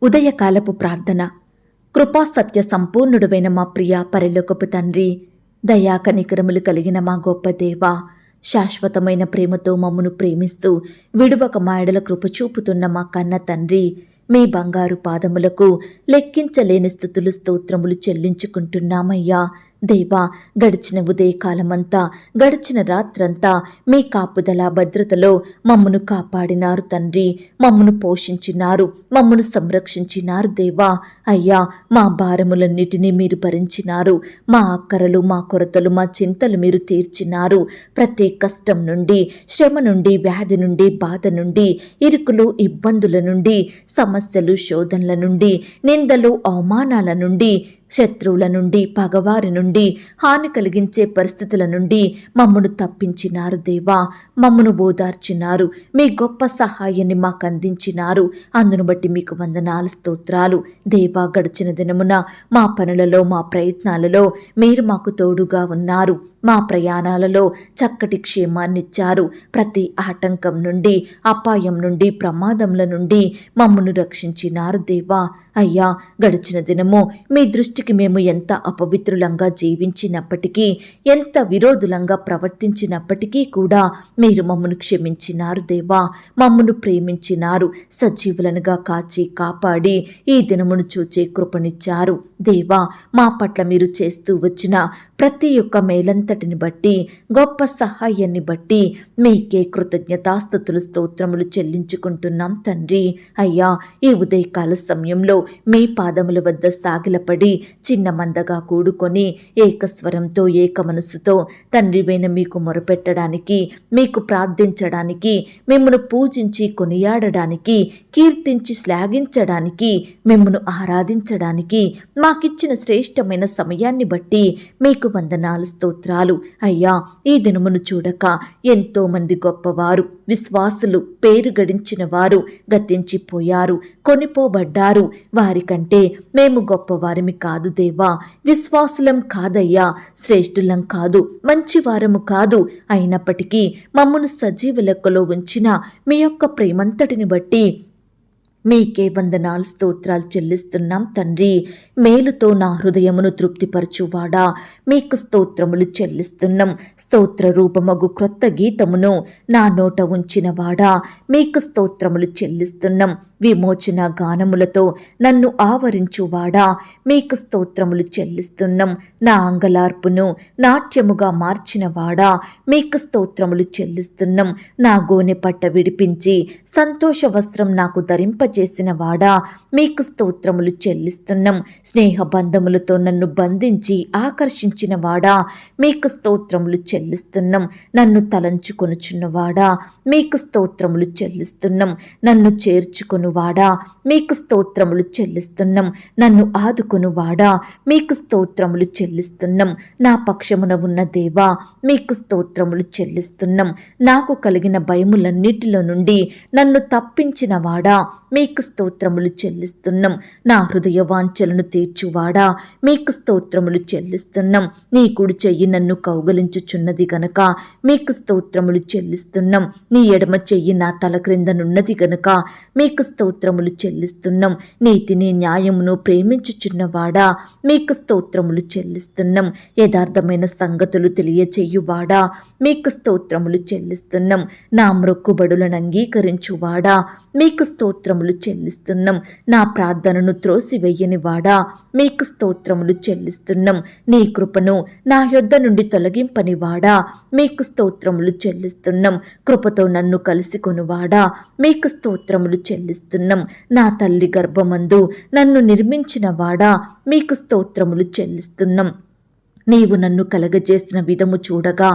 ఉదయకాలపు ప్రార్థన. కృపా సత్య సంపూర్ణుడువైన మా ప్రియ పరలోకపు తండ్రి, దయా కనికరములు కలిగిన మా గొప్ప దేవా, శాశ్వతమైన ప్రేమతో మమ్మను ప్రేమిస్తూ విడువక మాయడల కృప చూపుతున్న మా కన్న తండ్రి, మీ బంగారు పాదములకు లెక్కించలేని స్థుతులు స్తోత్రములు చెల్లించుకుంటున్నామయ్యా. దేవా, గడిచిన ఉదయకాలమంతా, గడిచిన రాత్రంతా మీ కాపుదల భద్రతలో మమ్మను కాపాడినారు తండ్రి. మమ్మను పోషించినారు, మమ్మను సంరక్షించినారు దేవా. అయ్యా, మా భారములన్నిటినీ మీరు భరించినారు. మా అక్కరలు, మా కొరతలు, మా చింతలు మీరు తీర్చినారు. ప్రతి కష్టం నుండి, శ్రమ నుండి, వ్యాధి నుండి, బాధ నుండి, ఇరుకులు, ఇబ్బందుల నుండి, సమస్యలు, శోధనల నుండి, నిందలు, అవమానాల నుండి, శత్రువుల నుండి, పగవారి నుండి, హాని కలిగించే పరిస్థితుల నుండి మమ్మను తప్పించినారు దేవా. మమ్మను ఓదార్చినారు. మీ గొప్ప సహాయాన్ని మాకు అందించినారు. అందును బట్టి మీకు వందనాలు, స్తోత్రాలు దేవా. గడిచిన దినమున మా పనులలో, మా ప్రయత్నాలలో మీరు మాకు తోడుగా ఉన్నారు. మా ప్రయాణాలలో చక్కటి క్షేమాన్నిచ్చారు. ప్రతి ఆటంకం నుండి, అపాయం నుండి, ప్రమాదముల నుండి మమ్మను రక్షించినారు దేవా. అయ్యా, గడిచిన దినము మీ దృష్టికి మేము ఎంత అపవిత్రులంగా జీవించినప్పటికీ, ఎంత విరోధులంగా ప్రవర్తించినప్పటికీ కూడా మీరు మమ్మను క్షమించినారు దేవా. మమ్మను ప్రేమించినారు. సజీవులనుగా కాచి కాపాడి ఈ దినమును చూచే కృపనిచ్చారు దేవా. మా పట్ల మీరు చేస్తూ వచ్చిన ప్రతి ఒక్క మేలంతటిని బట్టి, గొప్ప సహాయాన్ని బట్టి మీకే కృతజ్ఞతాస్తుతులు స్తోత్రములు చెల్లించుకుంటున్నాం తండ్రి. అయ్యా, ఈ ఉదయకాల సమయంలో మీ పాదముల వద్ద సాగిలపడి చిన్న మందగా కూడుకొని ఏకస్వరంతో, ఏక మనసుతో తండ్రివైన మీకు మొరపెట్టడానికి, మీకు ప్రార్థించడానికి, మిమ్మను పూజించి కొనియాడడానికి, కీర్తించి శ్లాఘించడానికి, మిమ్మను ఆరాధించడానికి మాకిచ్చిన శ్రేష్టమైన సమయాన్ని బట్టి మీకు వందనాలు, స్తోత్రాలు. అయ్యా, ఈ దినమును చూడక ఎంతో మంది గొప్పవారు, విశ్వాసులు, పేరు గడించిన వారు గతించిపోయారు, కొనిపోబడ్డారు. వారికంటే మేము గొప్పవారిమి కాదు దేవా. విశ్వాసులం కాదయ్యా, శ్రేష్ఠులం కాదు, మంచివారము కాదు. అయినప్పటికీ మమ్మను సజీవ లెక్కలో ఉంచిన మీ యొక్క ప్రేమంతటిని బట్టి మీకే వందనాలు, స్తోత్రాలు చెల్లిస్తున్నాం తండ్రి. మేలుతో నా హృదయమును తృప్తిపరచువాడా, మీకు స్తోత్రములు చెల్లిస్తున్నాం. స్తోత్ర రూపమగు క్రొత్త గీతమును నా నోట ఉంచినవాడా, మీకు స్తోత్రములు చెల్లిస్తున్నాం. విమోచన గానములతో నన్ను ఆవరించువాడా, మీకు స్తోత్రములు చెల్లిస్తున్నాం. నా అంగలార్పును నాట్యముగా మార్చినవాడా, మీకు స్తోత్రములు చెల్లిస్తున్నాం. నా గోనె పట్ట విడిపించి సంతోష వస్త్రం నాకు ధరింపజేసిన వాడా, మీకు స్తోత్రములు చెల్లిస్తున్నాం. స్నేహబంధములతో నన్ను బంధించి ఆకర్షించిన వాడా, మీకు స్తోత్రములు చెల్లిస్తున్నాం. నన్ను తలంచుకొనుచున్నవాడా, మీకు స్తోత్రములు చెల్లిస్తున్నాం. నన్ను చేర్చుకొనువాడా, మీకు స్తోత్రములు చెల్లిస్తున్నాం. నన్ను ఆదుకొనువాడా, మీకు స్తోత్రములు చెల్లిస్తున్నాం. నా పక్షమున ఉన్న దేవా, మీకు స్తోత్రములు చెల్లిస్తున్నాం. నాకు కలిగిన భయములన్నిటిలో నుండి నన్ను తప్పించిన వాడా, మీకు స్తోత్రములు చెల్లిస్తున్నాం. నా హృదయ వాంఛలను తీర్చువాడా, మీకు స్తోత్రములు చెల్లిస్తున్నాం. నీ కుడి చెయ్యి నన్ను కౌగలించుచున్నది గనక మీకు స్తోత్రములు చెల్లిస్తున్నాం. నీ ఎడమ చెయ్యి నా తల క్రిందనున్నది గనక మీకు స్తోత్రములు చెల్లిస్తున్నాం. నీతిని న్యాయమును ప్రేమించుచున్నవాడా, మీకు స్తోత్రములు చెల్లిస్తున్నాం. యథార్థమైన సంగతులు తెలియచేయువాడా, మీకు స్తోత్రములు చెల్లిస్తున్నాం. నా మ్రొక్కుబడులను అంగీకరించువాడా, మీకు స్తోత్రములు చెల్లిస్తున్నాం. నా ప్రార్థనను త్రోసివెయ్యని వాడా, మీకు స్తోత్రములు చెల్లిస్తున్నాం. నీ కృపను నా యొద్ద నుండి తొలగింపని వాడా, మీకు స్తోత్రములు చెల్లిస్తున్నాం. కృపతో నన్ను కలుసుకొనువాడా, మీకు స్తోత్రములు చెల్లిస్తున్నాం. నా తల్లి గర్భమందు నన్ను నిర్మించిన వాడా, మీకు స్తోత్రములు చెల్లిస్తున్నాం. నీవు నన్ను కలగజేసిన విధము చూడగా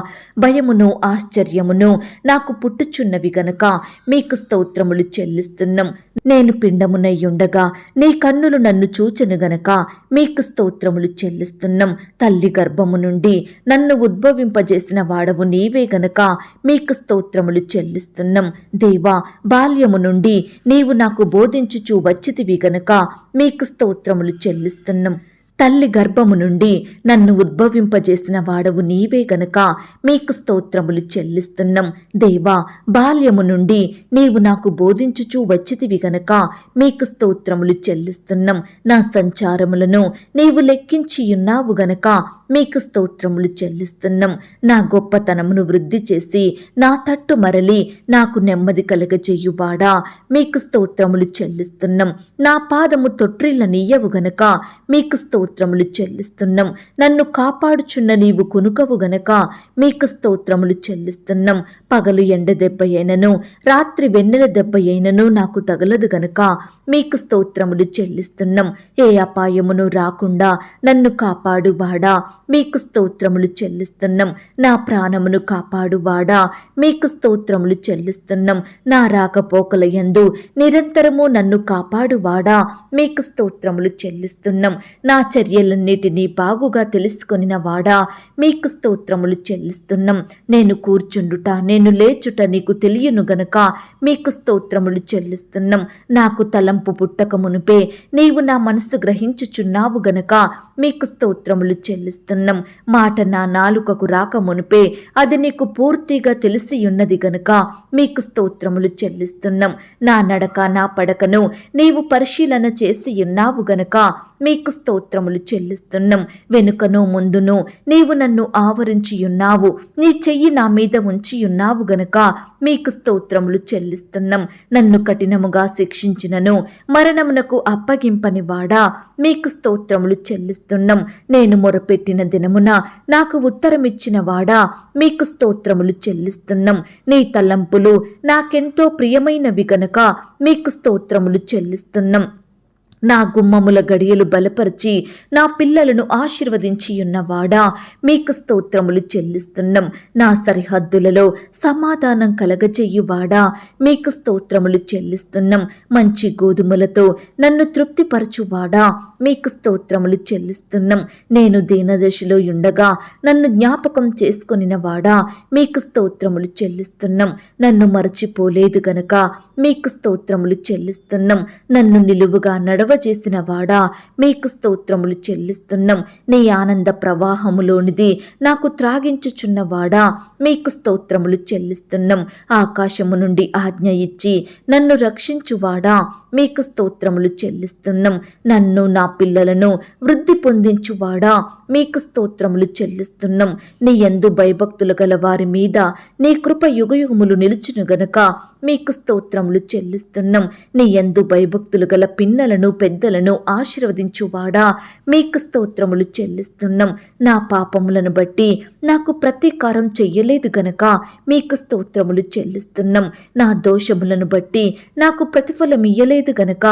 భయమును, ఆశ్చర్యమును నాకు పుట్టుచున్నవి గనక మీకు స్తోత్రములు చెల్లిస్తున్నాం. నేను పిండమునయ్యుండగా నీ కన్నులు నన్ను చూచెను గనక మీకు స్తోత్రములు చెల్లిస్తున్నాం. తల్లి గర్భము నుండి నన్ను ఉద్భవింపజేసిన వాడవు నీవే గనక మీకు స్తోత్రములు చెల్లిస్తున్నాం. దేవా, బాల్యము నుండి నీవు నాకు బోధించుచూ వచ్చితివి గనక మీకు స్తోత్రములు చెల్లిస్తున్నాం. తల్లి గర్భము నుండి నన్ను ఉద్భవింపజేసిన వాడవు నీవే గనుక మీకు స్తోత్రములు చెల్లిస్తున్నాం. దేవా, బాల్యము నుండి నీవు నాకు బోధించుచూ వచ్చితివి గనుక మీకు స్తోత్రములు చెల్లిస్తున్నాం. నా సంచారములను నీవు లెక్కించియున్నావు గనుక మీకు స్తోత్రములు చెల్లిస్తున్నాం. నా గొప్పతనమును వృద్ధి చేసి నా తట్టు మరలి నాకు నెమ్మది కలగజేయువాడా, మీకు స్తోత్రములు చెల్లిస్తున్నాం. నా పాదము తొట్రిల్ల నీయవు గనక మీకు స్తోత్రములు చెల్లిస్తున్నాం. నన్ను కాపాడుచున్న నీవు కునుకవు గనక మీకు స్తోత్రములు చెల్లిస్తున్నాం. పగలు ఎండ దెబ్బ అయినను రాత్రి వెన్నెల దెబ్బ అయినను నాకు తగలదు గనక మీకు స్తోత్రములు చెల్లిస్తున్నాం. ఏ అపాయమును రాకుండా నన్ను కాపాడువాడా, మీకు స్తోత్రములు చెల్లిస్తున్నాం. నా ప్రాణమును కాపాడువాడా, మీకు స్తోత్రములు చెల్లిస్తున్నాం. నా రాకపోకల యందు నిరంతరము నన్ను కాపాడువాడా, మీకు స్తోత్రములు చెల్లిస్తున్నాం. నా చర్యలన్నిటినీ బాగుగా తెలుసుకొనిన వాడా, మీకు స్తోత్రములు చెల్లిస్తున్నాం. నేను కూర్చుండుట నేను లేచుట నీకు తెలియను గనుక మీకు స్తోత్రములు చెల్లిస్తున్నాం. నాకు తలంపు పుట్టక మునుపే నీవు నా మనసు గ్రహించుచున్నావు గనక మీకు స్తోత్రములు చెల్లిస్తున్నాం. మాట నా నాలుకకు రాక మునుపే అది నీకు పూర్తిగా తెలిసి ఉన్నది గనుక మీకు స్తోత్రములు చెల్లిస్తున్నాం. నా నడక నా పడకను నీవు పరిశీలన చేసి ఉన్నావు గనక మీకు స్తోత్రములు చెల్లిస్తున్నాం. వెనుకను ముందును నీవు నన్ను ఆవరించి ఉన్నావు. నీ చెయ్యి నా మీద ఉంచి ఉన్నావు గనక మీకు స్తోత్రములు చెల్లిస్తున్నాం. నన్ను కఠినముగా శిక్షించినను మరణమునకు అప్పగింపని వాడా, మీకు స్తోత్రములు చెల్లిస్తున్నాం. నేను మొరపెట్టిన దినమున నాకు ఉత్తరమిచ్చిన వాడా, మీకు స్తోత్రములు చెల్లిస్తున్నాం. నీ తలంపులు నాకెంతో ప్రియమైనవి గనక మీకు స్తోత్రములు చెల్లిస్తున్నాం. నా గుమ్మముల గడియలు బలపరిచి నా పిల్లలను ఆశీర్వదించియున్నవాడా, మీకు స్తోత్రములు చెల్లిస్తున్నాం. నా సరిహద్దులలో సమాధానం కలగజేయువాడా, మీకు స్తోత్రములు చెల్లిస్తున్నాం. మంచి గోధుమలతో నన్ను తృప్తిపరచువాడా, మీకు స్తోత్రములు చెల్లిస్తున్నాం. నేను దీనదశలో ఉండగా నన్ను జ్ఞాపకం చేసుకొనిన వాడా, మీకు స్తోత్రములు చెల్లిస్తున్నాం. నన్ను మరచిపోలేదు గనక మీకు స్తోత్రములు చెల్లిస్తున్నాం. నన్ను నిలువుగా చేసిన వాడా, మీకు స్తోత్రములు చెల్లిస్తున్నాం. నీ ఆనంద ప్రవాహములోనిది నాకు త్రాగించుచున్నవాడా, మీకు స్తోత్రములు చెల్లిస్తున్నాం. ఆకాశము నుండి ఆజ్ఞ ఇచ్చి నన్ను రక్షించువాడా, మీకు స్తోత్రములు చెల్లిస్తున్నాం. నన్ను నా పిల్లలను వృద్ధి పొందించువాడా, మీకు స్తోత్రములు చెల్లిస్తున్నాం. నీ యందు భయభక్తులు గల వారి మీద నీ కృప యుగయుగములు నిలుచును గనుక మీకు స్తోత్రములు చెల్లిస్తున్నాం. నీ యందు భయభక్తులు గల పిన్నలను పెద్దలను ఆశీర్వదించువాడా, మీకు స్తోత్రములు చెల్లిస్తున్నాం. నా పాపములను బట్టి నాకు ప్రతీకారం చెయ్యలేదు గనక మీకు స్తోత్రములు చెల్లిస్తున్నాం. నా దోషములను బట్టి నాకు ప్రతిఫలం ఇయ్యలేదు గనక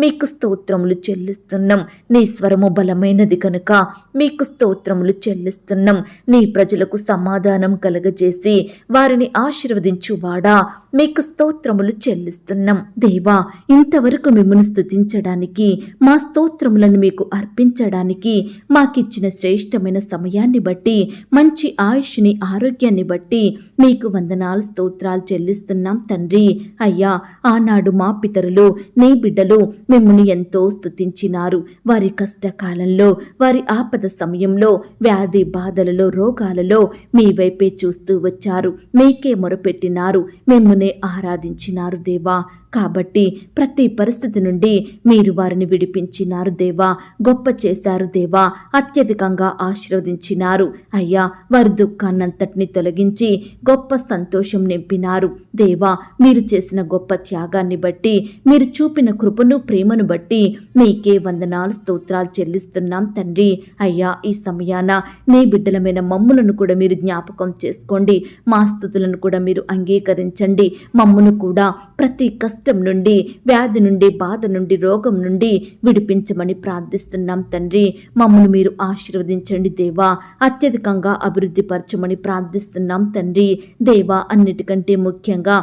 మీకు స్తోత్రములు చెల్లిస్తున్నాం. నీ స్వరము బలమైనది గనక మీకు స్తోత్రములు చెల్లిస్తున్నాం. నీ ప్రజలకు సమాధానం కలగజేసి వారిని ఆశీర్వదించువాడా, మీకు స్తోత్రములు చెల్లిస్తున్నాం. దేవా, ఇంతవరకు మిమ్మల్ని స్తుతించడానికి, మా స్తోత్రములను మీకు అర్పించడానికి మాకిచ్చిన శ్రేష్టమైన సమయాన్ని బట్టి, మంచి ఆయుష్ని ఆరోగ్యాన్ని బట్టి మీకు వందనాలు స్తోత్రాలు చెల్లిస్తున్నాం తండ్రి. అయ్యా, ఆనాడు మా పితరులు నీ బిడ్డలు మిమ్మల్ని ఎంతో స్తుతించినారు. వారి కష్టకాలంలో, వారి ఆపద సమయంలో, వ్యాధి బాధలలో, రోగాలలో మీ వైపే చూస్తూ వచ్చారు. మీకే మొరపెట్టినారు, మిమ్మల్ని ఆరాధించినారు దేవా. కాబట్టి ప్రతి పరిస్థితి నుండి మీరు వారిని విడిపించినారు దేవా. గొప్ప చేశారు దేవా. అత్యధికంగా ఆశీర్వదించినారు అయ్యా. వారి దుఃఖాన్నంతటిని తొలగించి గొప్ప సంతోషం నింపినారు దేవా. మీరు చేసిన గొప్ప త్యాగాన్ని బట్టి, మీరు చూపిన కృపను ప్రేమను బట్టి మీకే వందనాలు స్తోత్రాలు చెల్లిస్తున్నాం తండ్రి. అయ్యా, ఈ సమయాన నీ బిడ్డలమైన మమ్ములను కూడా మీరు జ్ఞాపకం చేసుకోండి. మా స్తుతులను కూడా మీరు అంగీకరించండి. మమ్మును కూడా ప్రతి కష్టం నుండి, వ్యాధి నుండి, బాధ నుండి, రోగం నుండి విడిపించమని ప్రార్థిస్తున్నాం తండ్రి. మమ్మల్ని మీరు ఆశీర్వదించండి దేవా. అత్యధికంగా అభివృద్ధి పరచమని ప్రార్థిస్తున్నాం తండ్రి. దేవా, అన్నిటికంటే ముఖ్యంగా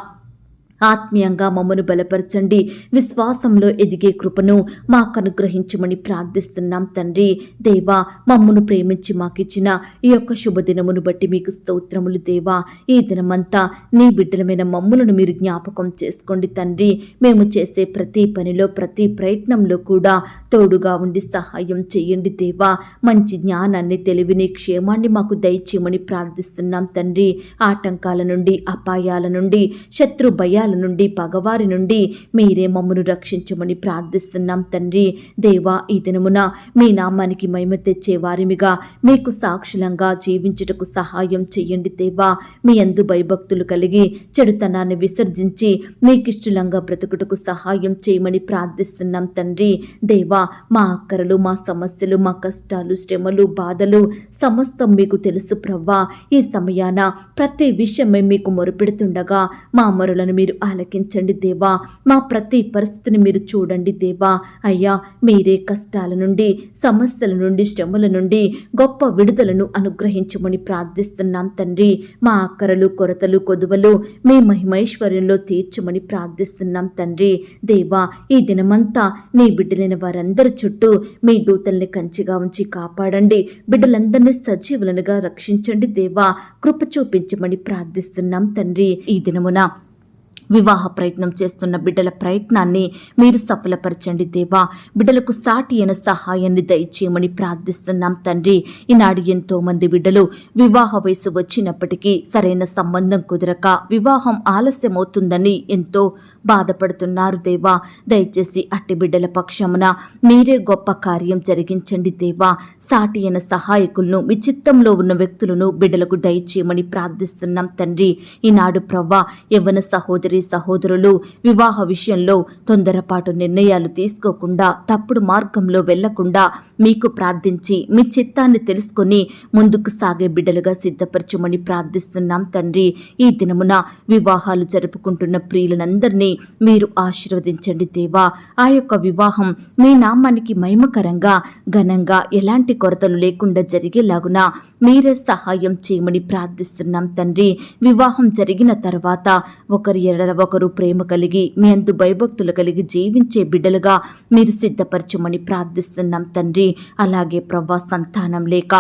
ఆత్మీయంగా మమ్మను బలపరచండి. విశ్వాసంలో ఎదిగే కృపను మాకు అనుగ్రహించమని ప్రార్థిస్తున్నాం తండ్రి. దేవా, మమ్మను ప్రేమించి మాకిచ్చిన ఈ యొక్క శుభదినమును బట్టి మీకు స్తోత్రములు దేవా. ఈ దినమంతా నీ బిడ్డలమైన మమ్ములను మీరు జ్ఞాపకం చేసుకోండి తండ్రి. మేము చేసే ప్రతి పనిలో ప్రతి ప్రయత్నంలో కూడా తోడుగా ఉండి సహాయం చేయండి దేవా. మంచి జ్ఞానాన్ని, తెలివిని, క్షేమాన్ని మాకు దయచేయమని ప్రార్థిస్తున్నాం తండ్రి. ఆటంకాల నుండి, అపాయాల నుండి, శత్రు భయాల నుండి, పగవారి నుండి మీరే మమ్మను రక్షించమని ప్రార్థిస్తున్నాం తండ్రి. దేవా, ఈ దినమున మీ నామానికి మహిమ తెచ్చే వారిమిగా మీకు సాక్షులంగా జీవించుటకు సహాయం చేయండి దేవా. మీ యందు భయభక్తులు కలిగి చెడుతనాన్ని విసర్జించి మీకిష్టంగా బ్రతుకుటకు సహాయం చేయమని ప్రార్థిస్తున్నాం తండ్రి. దేవా, మా అక్కరలు, మా సమస్యలు, మా కష్టాలు, శ్రమలు, బాధలు సమస్తం మీకు తెలుసు ప్రవ్వా. ఈ సమయాన ప్రతి విషయమై మీకు మొరుపెడుతుండగా మా మొరలను మీరు ఆలకించండి దేవా. మా ప్రతి పరిస్థితిని మీరు చూడండి దేవా. అయ్యా, మీరే కష్టాల నుండి, సమస్యల నుండి, శ్రమల నుండి గొప్ప విడుదలను అనుగ్రహించమని ప్రార్థిస్తున్నాం తండ్రి. మా అక్కరలు, కొరతలు, కొదువలు మీ మహిమైశ్వర్యంలో తీర్చమని ప్రార్థిస్తున్నాం తండ్రి. దేవా, ఈ దినమంతా నీ బిడ్డలైన వారందరి చుట్టూ మీ దూతల్ని కంచిగా ఉంచి కాపాడండి. బిడ్డలందరినీ సజీవులనుగా రక్షించండి దేవా. కృప చూపించమని ప్రార్థిస్తున్నాం తండ్రి. ఈ దినమున వివాహ ప్రయత్నం చేస్తున్న బిడ్డల ప్రయత్నాన్ని మీరు సఫలపరచండి దేవా. బిడ్డలకు సాటి అయిన సహాయాన్ని దయచేయమని ప్రార్థిస్తున్నాం తండ్రి. ఈనాడు ఎంతో మంది బిడ్డలు వివాహ వయసు వచ్చినప్పటికీ సరైన సంబంధం కుదరక వివాహం ఆలస్యమవుతుందని ఎంతో బాధపడుతున్నారు దేవా. దయచేసి అట్టి బిడ్డల పక్షమున మీరే గొప్ప కార్యం జరిగించండి దేవా. సాటి అయిన సహాయకులను, మీ చిత్తంలో ఉన్న వ్యక్తులను బిడ్డలకు దయచేయమని ప్రార్థిస్తున్నాం తండ్రి. ఈనాడు ప్రవ్వా, యవ్వన సహోదరులు వివాహ విషయంలో తొందరపాటు నిర్ణయాలు తీసుకోకుండా, తప్పుడు మార్గంలో వెళ్లకుండా మీకు ప్రార్థించి మీ చిత్తాన్ని తెలుసుకొని ముందుకు సాగే బిడ్డలుగా సిద్ధపరచమని ప్రార్థిస్తున్నాం తండ్రి. ఈ దినమున వివాహాలు జరుపుకుంటున్న ప్రియులందరినీ మీరు ఆశీర్వదించండి దేవా. ఆ యొక్క వివాహం మీ నామానికి మహిమకరంగా, ఘనంగా, ఎలాంటి కొరతలు లేకుండా జరిగేలాగున మీరే సహాయం చేయమని ప్రార్థిస్తున్నాం తండ్రి. వివాహం జరిగిన తర్వాత ఒకరి ఎడల ఒకరు ప్రేమ కలిగి, మీ అందు భయభక్తులు కలిగి జీవించే బిడ్డలుగా మీరు సిద్ధపరచమని ప్రార్థిస్తున్నాం తండ్రి. అలాగే ప్రవ్వా, సంతానం లేక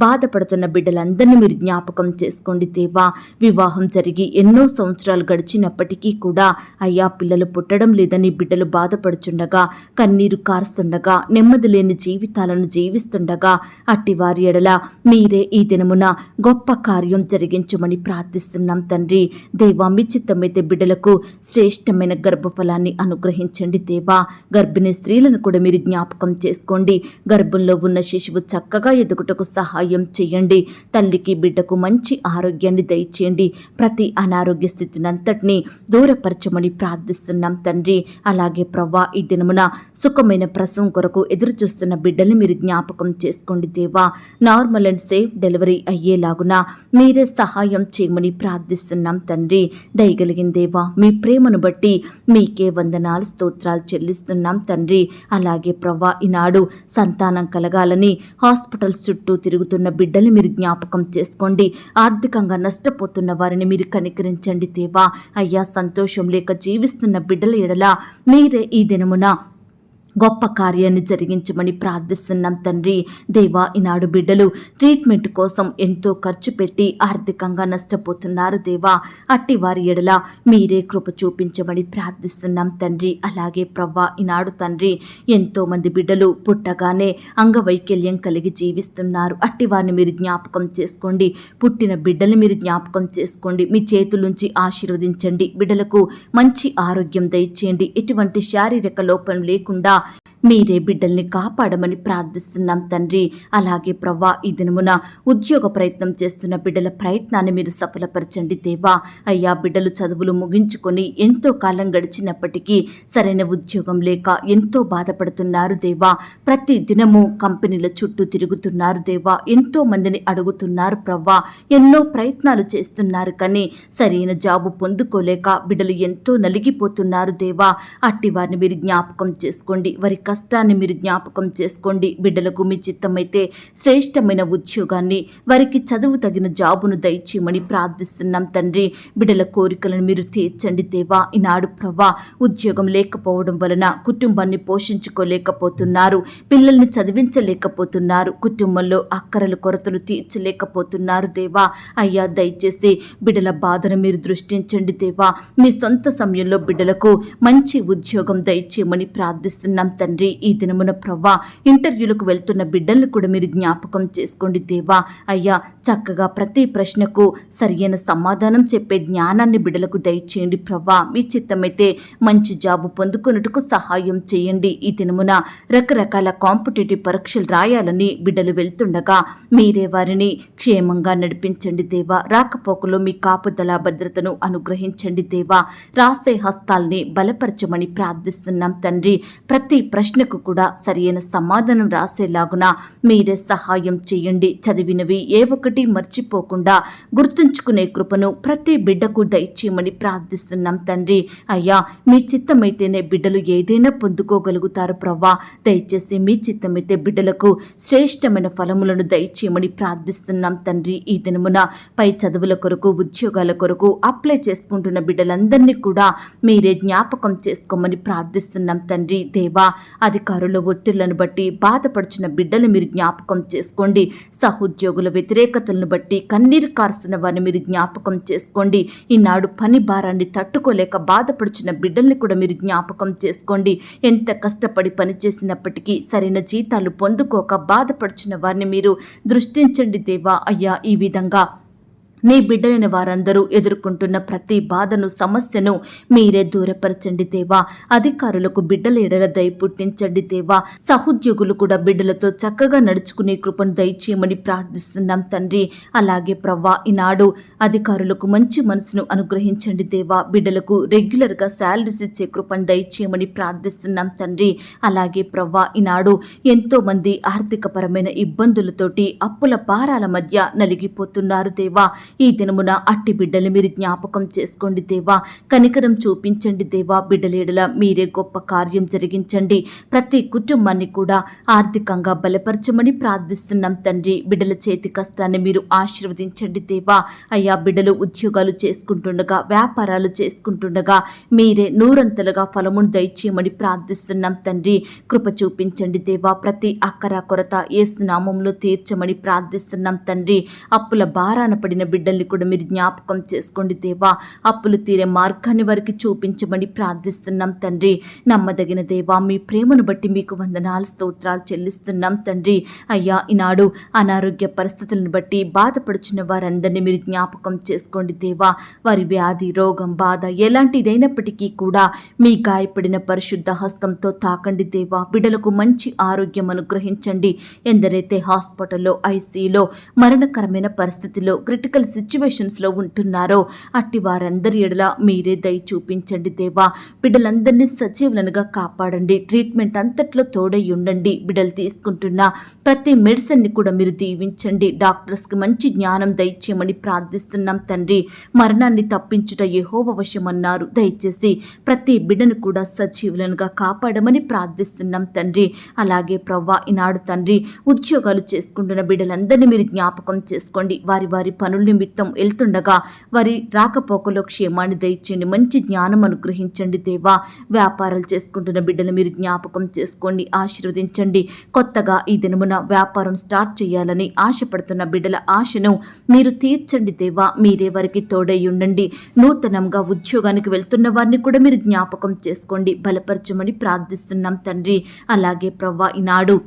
బాధపడుతున్న బిడ్డలందరినీ మీరు జ్ఞాపకం చేసుకోండి దేవా. వివాహం జరిగి ఎన్నో సంవత్సరాలు గడిచినప్పటికీ కూడా అయ్యా, పిల్లలు పుట్టడం లేదని బిడ్డలు బాధపడుచుండగా, కన్నీరు కారుస్తుండగా, నెమ్మది లేని జీవితాలను జీవిస్తుండగా అట్టి వారి ఎడల మీరే ఈ దినమున గొప్ప కార్యం జరిగించమని ప్రార్థిస్తున్నాం తండ్రి. దేవా, మీ చిత్తమైతే బిడ్డలకు శ్రేష్టమైన గర్భఫలాన్ని అనుగ్రహించండి దేవా. గర్భిణీ స్త్రీలను కూడా మీరు జ్ఞాపకం చేసుకోండి. గర్భంలో ఉన్న శిశువు చక్కగా ఎదుగుటకు సహాయం చేయండి. తల్లికి బిడ్డకు మంచి ఆరోగ్యాన్ని దయచేయండి. ప్రతి అనారోగ్య స్థితినంతటినీ దూరపరచమని ప్రార్థిస్తున్నాం తండ్రి. అలాగే ప్రవ్వా, ఈ దినమున సుఖమైన ప్రసవం కొరకు ఎదురు చూస్తున్న బిడ్డల్ని మీరు జ్ఞాపకం చేసుకోండి దేవా. నార్మల్ అండ్ సేఫ్ డెలివరీ అయ్యేలాగున మీరే సహాయం చేయమని ప్రార్థిస్తున్నాం తండ్రి. దయగలిగిన దేవా, మీ ప్రేమను బట్టి మీకే వందనాలు, స్తోత్రాలు చెల్లిస్తున్నాం తండ్రి. అలాగే ప్రవ్వా, ఈనాడు సంతానం కలగాలని హాస్పిటల్స్ చుట్టూ తిరుగుతున్న బిడ్డల్ని మీరు జ్ఞాపకం చేసుకోండి. ఆర్థికంగా నష్టపోతున్న వారిని మీరు కనికరించండి దేవా. అయ్యా, సంతోషం లేక జీవిస్తున్న బిడ్డల ఎడల మీరే ఈ దినమున గొప్ప కార్యాన్ని జరిగించమని ప్రార్థిస్తున్నాం తండ్రి. దేవా, ఈనాడు బిడ్డలు ట్రీట్మెంట్ కోసం ఎంతో ఖర్చు పెట్టి ఆర్థికంగా నష్టపోతున్నారు దేవా. అట్టి వారి ఎడల మీరే కృప చూపించమని ప్రార్థిస్తున్నాం తండ్రి. అలాగే ప్రవ్వా, ఈనాడు తండ్రి, ఎంతో మంది బిడ్డలు పుట్టగానే అంగవైకల్యం కలిగి జీవిస్తున్నారు. అట్టి వారిని మీరు జ్ఞాపకం చేసుకోండి. పుట్టిన బిడ్డల్ని మీరు జ్ఞాపకం చేసుకోండి. మీ చేతులుంచి ఆశీర్వదించండి. బిడ్డలకు మంచి ఆరోగ్యం దయచేయండి. ఎటువంటి శారీరక లోపం లేకుండా మీరే బిడ్డల్ని కాపాడమని ప్రార్థిస్తున్నాం తండ్రి. అలాగే ప్రవ్వా, ఈ దినమున ఉద్యోగ ప్రయత్నం చేస్తున్న బిడ్డల ప్రయత్నాన్ని మీరు సఫలపరచండి దేవా. అయ్యా, బిడ్డలు చదువులు ముగించుకొని ఎంతో కాలం గడిచినప్పటికీ సరైన ఉద్యోగం లేక ఎంతో బాధపడుతున్నారు దేవా. ప్రతి దినము కంపెనీల చుట్టూ తిరుగుతున్నారు దేవా. ఎంతో మందిని అడుగుతున్నారు ప్రవ్వా. ఎన్నో ప్రయత్నాలు చేస్తున్నారు కానీ సరైన జాబు పొందుకోలేక బిడ్డలు ఎంతో నలిగిపోతున్నారు దేవా. అట్టి వారిని మీరు జ్ఞాపకం చేసుకోండి. వారి కష్టాన్ని మీరు జ్ఞాపకం చేసుకోండి. బిడ్డలకు మీ చిత్తమైతే శ్రేష్టమైన ఉద్యోగాన్ని, వారికి చదువు తగిన జాబును దయచేయమని ప్రార్థిస్తున్నాం తండ్రి. బిడ్డల కోరికలను మీరు తీర్చండి దేవా. ఈనాడు ప్రభా ఉద్యోగం లేకపోవడం వలన కుటుంబాన్ని పోషించుకోలేకపోతున్నారు, పిల్లల్ని చదివించలేకపోతున్నారు, కుటుంబంలో అక్కరలు కొరతలు తీర్చలేకపోతున్నారు దేవా. అయ్యా దయచేసి బిడ్డల బాధను మీరు దృష్టించండి దేవా. మీ సొంత సమయంలో బిడ్డలకు మంచి ఉద్యోగం దయచేయమని ప్రార్థిస్తున్నాం తండ్రి. ఈ దినమున ప్రభా ఇంటర్వ్యూలకు వెళ్తున్న బిడ్డలను కూడా మీరు జ్ఞాపకం చేసుకోండి దేవా. అయ్యా చక్కగా ప్రతి ప్రశ్నకు సరియైన సమాధానం చెప్పే జ్ఞానాన్ని బిడ్డలకు దయచేయండి ప్రభా. మీ చిత్తమైతే మంచి జాబు పొందుకున్నట్టుకు సహాయం చేయండి. ఈ దినమున రకరకాల కాంపిటేటివ్ పరీక్షలు రాయాలని బిడ్డలు వెళ్తుండగా మీరే వారిని క్షేమంగా నడిపించండి దేవా. రాకపోకలో మీ కాపుదల భద్రతను అనుగ్రహించండి దేవా. రాసే హస్తాల్ని బలపరచమని ప్రార్థిస్తున్నాం తండ్రి. ప్రతి ప్రశ్నకు కూడా సరియైన సమాధానం రాసేలాగున మీరే సహాయం చేయండి. చదివినవి ఏ ఒక్కటి మర్చిపోకుండా గుర్తుంచుకునే కృపను ప్రతి బిడ్డకు దయచేయమని ప్రార్థిస్తున్నాం తండ్రి. అయ్యా మీ చిత్తమైతేనే బిడ్డలు ఏదైనా పొందుకోగలుగుతారు ప్రభా. దయచేసి మీ చిత్తమైతే బిడ్డలకు శ్రేష్టమైన ఫలములను దయచేయమని ప్రార్థిస్తున్నాం తండ్రి. ఈ దినమున పై చదువుల కొరకు, ఉద్యోగాల కొరకు అప్లై చేసుకుంటున్న బిడ్డలందరినీ కూడా మీరే జ్ఞాపకం చేసుకోమని ప్రార్థిస్తున్నాం తండ్రి. దేవా అధికారుల ఒత్తిళ్లను బట్టి బాధపడుచున్న బిడ్డలు మీరు జ్ఞాపకం చేసుకోండి. సహోద్యోగుల వ్యతిరేకతలను బట్టి కన్నీరు కారుస్తున్న వారిని మీరు జ్ఞాపకం చేసుకోండి. ఈనాడు పని భారాన్ని తట్టుకోలేక బాధపడుచున్న బిడ్డల్ని కూడా మీరు జ్ఞాపకం చేసుకోండి. ఎంత కష్టపడి పనిచేసినప్పటికీ సరైన జీతాలు పొందుకోక బాధపడుచున్న వారిని మీరు దృష్టించండి దేవా. అయ్యా ఈ విధంగా నీ బిడ్డలైన వారందరూ ఎదుర్కొంటున్న ప్రతి బాధను, సమస్యను మీరే దూరపరచండి దేవా. అధికారులకు బిడ్డల ఎడల దయ పుట్టించండి దేవా. సహోద్యోగులు కూడా బిడ్డలతో చక్కగా నడుచుకునే కృపను దయచేయమని ప్రార్థిస్తున్నాం తండ్రి. అలాగే ప్రవ్వా ఈనాడు అధికారులకు మంచి మనసును అనుగ్రహించండి దేవా. బిడ్డలకు రెగ్యులర్గా శాలరీస్ ఇచ్చే కృపను దయచేయమని ప్రార్థిస్తున్నాం తండ్రి. అలాగే ప్రవ్వా ఈనాడు ఎంతో మంది ఆర్థికపరమైన ఇబ్బందులతోటి అప్పుల భారాల మధ్య నలిగిపోతున్నారు దేవా. ఈ దినమున అట్టి బిడ్డలు మీరు జ్ఞాపకం చేసుకోండి దేవా. కనికరం చూపించండి దేవా. బిడ్డలేడల మీరే గొప్ప కార్యం జరిగించండి. ప్రతి కుటుంబాన్ని కూడా ఆర్థికంగా బలపరచమని ప్రార్థిస్తున్నాం తండ్రి. బిడ్డల చేతి కష్టాన్ని మీరు ఆశీర్వదించండి దేవా. అయ్యా బిడ్డలు ఉద్యోగాలు చేసుకుంటుండగా, వ్యాపారాలు చేసుకుంటుండగా మీరే నూరంతలుగా ఫలమును దయచేయమని ప్రార్థిస్తున్నాం తండ్రి. కృప చూపించండి దేవా. ప్రతి అక్కర కొరత యేసు నామములో తీర్చమని ప్రార్థిస్తున్నాం తండ్రి. అప్పుల భారాన పడిన బిడ్డల్ని కూడా మీరు జ్ఞాపకం చేసుకోండి దేవా. అప్పులు తీరే మార్గాన్ని వారికి చూపించమని ప్రార్థిస్తున్నాం తండ్రి. నమ్మదగిన దేవా మీ ప్రేమను బట్టి మీకు వందనాలు, స్తోత్రాలు చెల్లిస్తున్నాం తండ్రి. అయ్యా ఈనాడు అనారోగ్య పరిస్థితులను బట్టి బాధపడుచున్న వారందరినీ మీరు జ్ఞాపకం చేసుకోండి దేవా. వారి వ్యాధి, రోగం, బాధ ఎలాంటిదైనప్పటికీ కూడా మీ గాయపడిన పరిశుద్ధ హస్తంతో తాకండి దేవా. బిడ్డలకు మంచి ఆరోగ్యం అనుగ్రహించండి. ఎందరైతే హాస్పిటల్లో, ఐసీయూలో, మరణకరమైన పరిస్థితిలో, క్రిటికల్ సిచ్యువేషన్స్లో ఉంటున్నారో అట్టి వారందరి ఎడల మీరే దయ చూపించండి దేవా. బిడ్డలందరినీ సజీవులనుగా కాపాడండి. ట్రీట్మెంట్ అంతట్లో తోడై ఉండండి. బిడ్డలు తీసుకుంటున్న ప్రతి మెడిసిన్ని కూడా మీరు దీవించండి. డాక్టర్స్కి మంచి జ్ఞానం దయచేయమని ప్రార్థిస్తున్నాం తండ్రి. మరణాన్ని తప్పించుట యెహోవా వశమన్నారు. దయచేసి ప్రతి బిడ్డను కూడా సజీవులనుగా కాపాడమని ప్రార్థిస్తున్నాం తండ్రి. అలాగే ప్రవ్వా ఈనాడు తండ్రి ఉద్యోగాలు చేసుకుంటున్న బిడ్డలందరినీ మీరు జ్ఞాపకం చేసుకోండి. వారి వారి పనుల నిమిత్తం వెళ్తుండగా వారి రాకపోకలో క్షేమాన్ని దయచేయండి. మంచి జ్ఞానం అనుగ్రహించండి దేవా. వ్యాపారాలు చేసుకుంటున్న బిడ్డలు మీరు జ్ఞాపకం చేసుకోండి, ఆశీర్వదించండి. కొత్తగా ఈ దినమున వ్యాపారం స్టార్ట్ చేయాలని ఆశపడుతున్న బిడ్డల ఆశను మీరు తీర్చండి దేవా. మీరే వారికి తోడై ఉండండి. నూతనంగా ఉద్యోగానికి వెళ్తున్న వారిని కూడా మీరు జ్ఞాపకం చేసుకోండి, బలపరచమని ప్రార్థిస్తున్నాం తండ్రి. అలాగే ప్రవ్వా ఈనాడు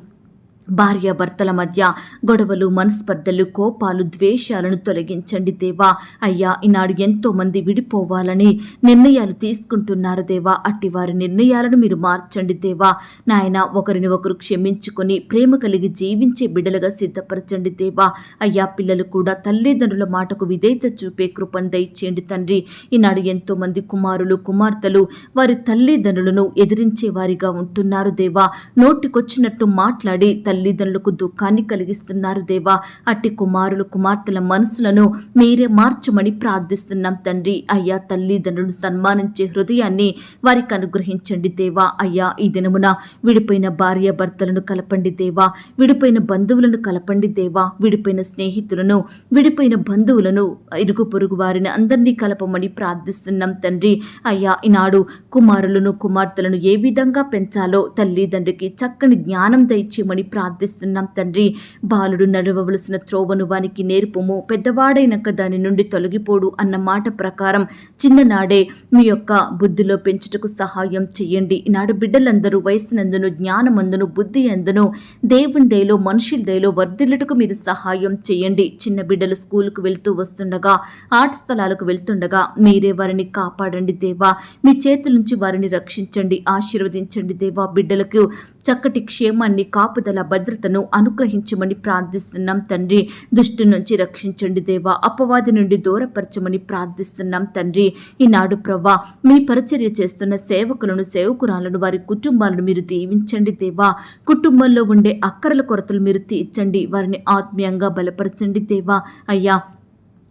భార్యాభర్తల మధ్య గొడవలు, మనస్పర్ధలు, కోపాలు, ద్వేషాలను తొలగించండి దేవా. అయ్యా ఈనాడు ఎంతో మంది విడిపోవాలని నిర్ణయాలు తీసుకుంటున్నారు దేవా. అట్టి వారి నిర్ణయాలను మీరు మార్చండి దేవా. నాయన ఒకరిని ఒకరు క్షమించుకొని ప్రేమ కలిగి జీవించే బిడ్డలుగా సిద్ధపరచండి దేవా. అయ్యా పిల్లలు కూడా తల్లిదండ్రుల మాటకు విధేయత చూపే కృపను దయచేయండి తండ్రి. ఈనాడు ఎంతో మంది కుమారులు, కుమార్తెలు వారి తల్లిదండ్రులను ఎదిరించే వారిగా ఉంటున్నారు దేవా. నోటికొచ్చినట్టు మాట్లాడి తల్లిదండ్రులకు దుఃఖాన్ని కలిగిస్తున్నారు దేవా. అట్టి కుమారులు కుమార్తెల మనసులను మీరే మార్చమని ప్రార్థిస్తున్నాం తండ్రి. అయ్యా, తల్లిదండ్రులను సన్మానించే హృదయాన్ని వారికి అనుగ్రహించండి దేవా. అయ్యా, ఈ దినమున విడిపోయిన భార్య భర్తలను కలపండి దేవా. విడిపోయిన బంధువులను కలపండి దేవా. విడిపోయిన స్నేహితులను, విడిపోయిన బంధువులను, ఇరుగు పొరుగు వారిని అందరినీ కలపమని ప్రార్థిస్తున్నాం తండ్రి. అయ్యా, ఈనాడు కుమారులను కుమార్తెలను ఏ విధంగా పెంచాలో తల్లిదండ్రికి చక్కని జ్ఞానం దయచేయమని ప్రార్థిస్తున్నాం తండ్రి. బాలుడు నడవవలసిన త్రోవను వానికి నేర్పుము, పెద్దవాడైనాక దాని నుండి తొలగిపోడు అన్న మాట ప్రకారం చిన్ననాడే మీ యొక్క బుద్ధిలో పెంచుటకు సహాయం చేయండి. ఈనాడు బిడ్డలందరూ వయసునందును, జ్ఞానమందును, బుద్ధి అందును, దేవుని దయలో, మనుషుల దయలో వర్ధిల్లుటకు మీరు సహాయం చేయండి. చిన్న బిడ్డలు స్కూలుకు వెళ్తూ వస్తుండగా, ఆట స్థలాలకు వెళ్తుండగా మీరే వారిని కాపాడండి దేవా. మీ చేతుల నుంచి వారిని రక్షించండి, ఆశీర్వదించండి దేవా. బిడ్డలకు చక్కటి క్షేమాన్ని, కాపుదల, భద్రతను అనుగ్రహించమని ప్రార్థిస్తున్నాం తండ్రి. దుష్టు నుంచి రక్షించండి దేవా. అపవాది నుండి దూరపరచమని ప్రార్థిస్తున్నాం తండ్రి. ఈనాడు ప్రవ్వా, మీ పరిచర్య చేస్తున్న సేవకులను, సేవకురాలను, వారి కుటుంబాలను మీరు దీవించండి దేవా. కుటుంబంలో ఉండే అక్కరల కొరతలు మీరు తీర్చండి, వారిని ఆత్మీయంగా బలపరచండి దేవా. అయ్యా,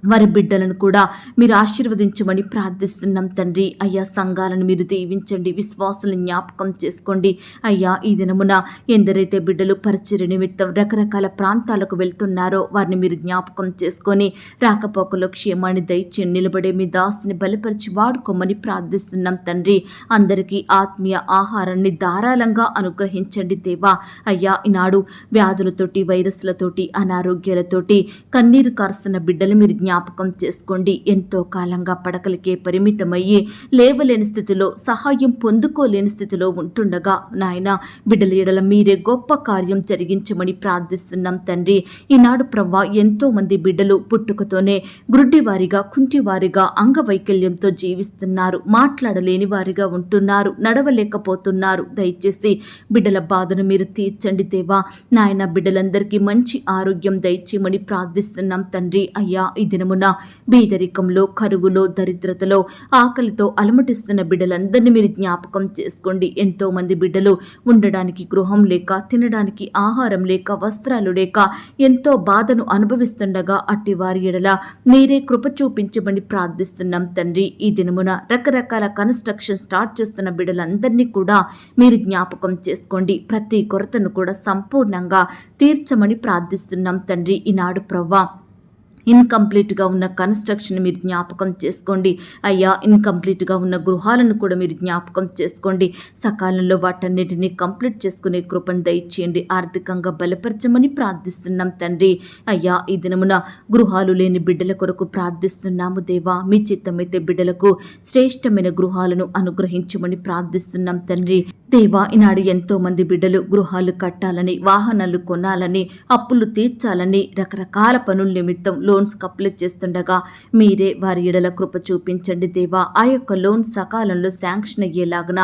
వారి బిడ్డలను కూడా మీరు ఆశీర్వదించమని ప్రార్థిస్తున్నాం తండ్రి. అయ్యా, సంఘాలను మీరు దీవించండి, విశ్వాసులను జ్ఞాపకం చేసుకోండి. అయ్యా, ఈ దినమున ఎందరైతే బిడ్డలు పరిచర్య నిమిత్తం రకరకాల ప్రాంతాలకు వెళ్తున్నారో వారిని మీరు జ్ఞాపకం చేసుకొని రాకపోకలో క్షేమాన్ని దయచేయండి. నిలబడే మీ దాసుని బలపరిచి వాడుకోమని ప్రార్థిస్తున్నాం తండ్రి. అందరికీ ఆత్మీయ ఆహారాన్ని ధారాళంగా అనుగ్రహించండి దేవా. అయ్యా, ఈనాడు వ్యాధులతోటి, వైరస్లతోటి, అనారోగ్యాలతోటి కన్నీరు కారుస్తున్న బిడ్డలు మీరు జ్ఞాపకం చేసుకోండి. ఎంతో కాలంగా పడకలకే పరిమితమయ్యి లేవలేని స్థితిలో, సహాయం పొందుకోలేని స్థితిలో ఉంటుండగా నాయన బిడ్డల ఎడల మీరే గొప్ప కార్యం జరిగించమని ప్రార్థిస్తున్నాం తండ్రి. ఈనాడు ప్రవ్వా, ఎంతో మంది బిడ్డలు పుట్టుకతోనే గ్రుడ్డివారిగా, కుంటివారిగా, అంగవైకల్యంతో జీవిస్తున్నారు, మాట్లాడలేని వారిగా ఉంటున్నారు, నడవలేకపోతున్నారు. దయచేసి బిడ్డల బాధను మీరు తీర్చండి దేవా. నాయన బిడ్డలందరికీ మంచి ఆరోగ్యం దయచేయమని ప్రార్థిస్తున్నాం తండ్రి. అయ్యా, ఈ దినమున బీదరికంలో, కరువులో, దరిద్రతలో, ఆకలితో అలమటిస్తున్న బిడ్డలందరినీ మీరు జ్ఞాపకం చేసుకోండి. ఎంతో మంది బిడ్డలు ఉండడానికి గృహం లేక, తినడానికి ఆహారం లేక, వస్త్రాలు లేక ఎంతో బాధను అనుభవిస్తుండగా అట్టి వారి ఎడల మీరే కృప చూపించమని ప్రార్థిస్తున్నాం తండ్రి. ఈ దినమున రకరకాల కన్స్ట్రక్షన్ స్టార్ట్ చేస్తున్న బిడ్డలందరినీ కూడా మీరు జ్ఞాపకం చేసుకోండి. ప్రతి కొరతను కూడా సంపూర్ణంగా తీర్చమని ప్రార్థిస్తున్నాం తండ్రి. ఈనాడు ప్రవ్వా, ఇన్కంప్లీట్గా ఉన్న కన్స్ట్రక్షన్ మీరు జ్ఞాపకం చేసుకోండి. అయ్యా, ఇన్కంప్లీట్గా ఉన్న గృహాలను కూడా మీరు జ్ఞాపకం చేసుకోండి. సకాలంలో వాటన్నిటినీ కంప్లీట్ చేసుకునే కృపను దయచేయండి. ఆర్థికంగా బలపరచమని ప్రార్థిస్తున్నాం తండ్రి. అయ్యా, ఈ దినమున గృహాలు లేని బిడ్డల కొరకు ప్రార్థిస్తున్నాము దేవా. మీ చిత్తమైతే బిడ్డలకు శ్రేష్టమైన గృహాలను అనుగ్రహించమని ప్రార్థిస్తున్నాం తండ్రి. దేవా, ఈనాడు ఎంతో మంది బిడ్డలు గృహాలు కట్టాలని, వాహనాలు కొనాలని, అప్పులు తీర్చాలని రకరకాల పనుల నిమిత్తం లోన్స్ అప్లై చేస్తుండగా మీరే వారి ఎడల కృప చూపించండి దేవా. ఆ యొక్క లోన్ సకాలంలో శాంక్షన్ అయ్యేలాగున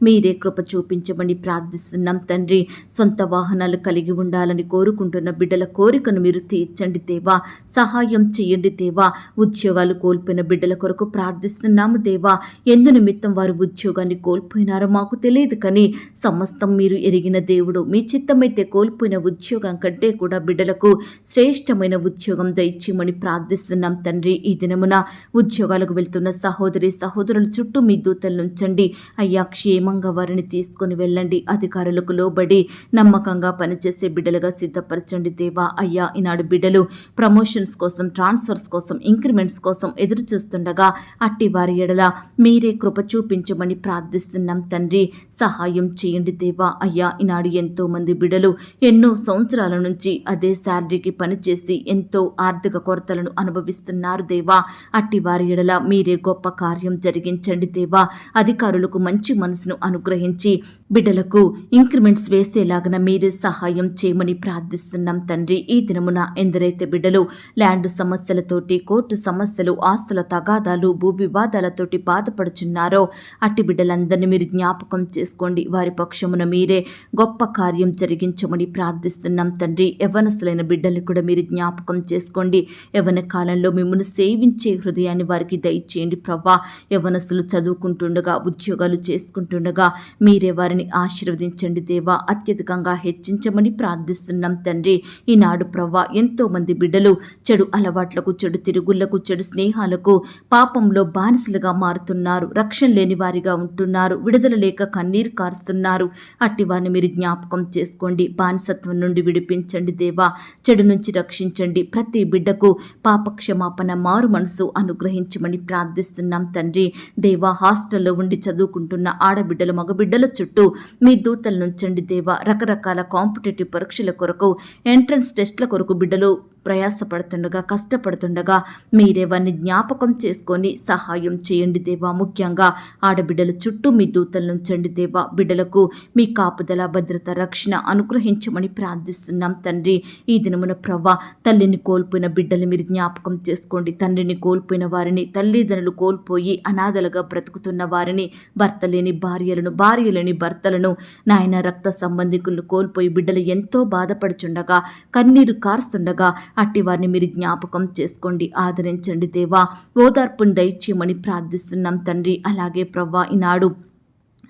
మీరే కృప చూపించమని ప్రార్థిస్తున్నాం తండ్రి. సొంత వాహనాలు కలిగి ఉండాలని కోరుకుంటున్న బిడ్డల కోరికను మీరు తీర్చండి దేవా. సహాయం చేయండి దేవా. ఉద్యోగాలు కోల్పోయిన బిడ్డల కొరకు ప్రార్థిస్తున్నాము దేవా. ఎందు నిమిత్తం వారు ఉద్యోగాన్ని కోల్పోయినారో మాకు తెలియదు, కానీ సమస్తం మీరు ఎరిగిన దేవుడు. మీ చిత్తమైతే కోల్పోయిన ఉద్యోగం కంటే కూడా బిడ్డలకు శ్రేష్టమైన ఉద్యోగం దయచేయమని ప్రార్థిస్తున్నాం తండ్రి. ఈ దినమున ఉద్యోగాలకు వెళ్తున్న సహోదరి సహోదరుల చుట్టూ మీ దూతలు ఉంచండి. అయ్యా, క్షేమంగా వారిని తీసుకొని వెళ్ళండి. అధికారులకు లోబడి నమ్మకంగా పనిచేసే బిడ్డలుగా సిద్ధపరచండి దేవా. అయ్యా, ఈనాడు బిడ్డలు ప్రమోషన్స్ కోసం, ట్రాన్స్ఫర్స్ కోసం, ఇంక్రిమెంట్స్ కోసం ఎదురు చూస్తుండగా అట్టి వారి ఎడల మీరే కృప చూపించమని ప్రార్థిస్తున్నాం తండ్రి. సహాయం చేయండి దేవా. అయ్యా, ఈనాడు ఎంతో మంది బిడ్డలు ఎన్నో సంవత్సరాల నుంచి అదే శాలరీకి పనిచేసి ఎంతో ఆర్థిక కొరతలను అనుభవిస్తున్నారు దేవా. అట్టి వారి ఎడల మీరే గొప్ప కార్యం జరిగించండి దేవా. అధికారులకు మంచి మనసును అనుగ్రహించి బిడ్డలకు ఇంక్రిమెంట్స్ వేసేలాగన మీరే సహాయం చేయమని ప్రార్థిస్తున్నాం తండ్రి. ఈ దినమున ఎందరైతే బిడ్డలు ల్యాండ్ సమస్యలతోటి, కోర్టు సమస్యలు, ఆస్తుల తగాదాలు, భూ వివాదాలతోటి బాధపడుచున్నారో అట్టి బిడ్డలందరినీ మీరు జ్ఞాపకం చేసుకోండి. వారి పక్షమున మీరే గొప్ప కార్యం జరిగించమని ప్రార్థిస్తున్నాం తండ్రి. యవ్వనస్తులైన బిడ్డల్ని కూడా మీరు జ్ఞాపకం చేసుకోండి. యవ్వన కాలంలో మిమ్మల్ని సేవించే హృదయాన్ని వారికి దయచేయండి ప్రభా. యవ్వనస్తులు చదువుకుంటుండగా, ఉద్యోగాలు చేసుకుంటుండగా మీరే వారిని వారిని ఆశీర్వదించండి దేవా, అత్యధికంగా హెచ్చించమని ప్రార్థిస్తున్నాం తండ్రి. ఈనాడు ప్రవ్వా ఎంతో మంది బిడ్డలు చెడు అలవాట్లకు, చెడు తిరుగుళ్లకు, చెడు స్నేహాలకు, పాపంలో బానిసలుగా మారుతున్నారు. రక్షణ లేని వారిగా ఉంటున్నారు. విడుదల లేక కన్నీరు కారుస్తున్నారు. అట్టి వారిని మీరు జ్ఞాపకం చేసుకోండి. బానిసత్వం నుండి విడిపించండి దేవా, చెడు నుంచి రక్షించండి. ప్రతి బిడ్డకు పాప క్షమాపణ, మారు మనసు అనుగ్రహించమని ప్రార్థిస్తున్నాం తండ్రి. దేవా, హాస్టల్లో ఉండి చదువుకుంటున్న ఆడబిడ్డలు, మగబిడ్డల చుట్టూ మీ దూతలు నుంచండి దేవా. రకరకాల కాంపిటేటివ్ పరీక్షల కొరకు, ఎంట్రన్స్ టెస్ట్ల కొరకు బిడ్డలు ప్రయాసపడుతుండగా, కష్టపడుతుండగా మీరే వారిని జ్ఞాపకం చేసుకొని సహాయం చేయండి దేవా. ముఖ్యంగా ఆడబిడ్డల చుట్టూ మీ దూతలు నుంచండి దేవా. బిడ్డలకు మీ కాపుదల, భద్రత, రక్షణ అనుగ్రహించమని ప్రార్థిస్తున్నాం తండ్రి. ఈ దినమున ప్రవ్వా, తల్లిని కోల్పోయిన బిడ్డలు మీరు జ్ఞాపకం చేసుకోండి. తండ్రిని కోల్పోయిన వారిని, తల్లిదండ్రులు కోల్పోయి అనాథలుగా బ్రతుకుతున్న వారిని, భర్త లేని భార్యలను, భార్య లేని భర్తలను, నాయన రక్త సంబంధికులను కోల్పోయి బిడ్డలు ఎంతో బాధపడుచుండగా, కన్నీరు కారుస్తుండగా అట్టి వారిని మీరు జ్ఞాపకం చేసుకోండి, ఆదరించండి దేవా. ఓదార్పును దయచేయమని ప్రార్థిస్తున్నాం తండ్రి. అలాగే ప్రవ్వా, ఈనాడు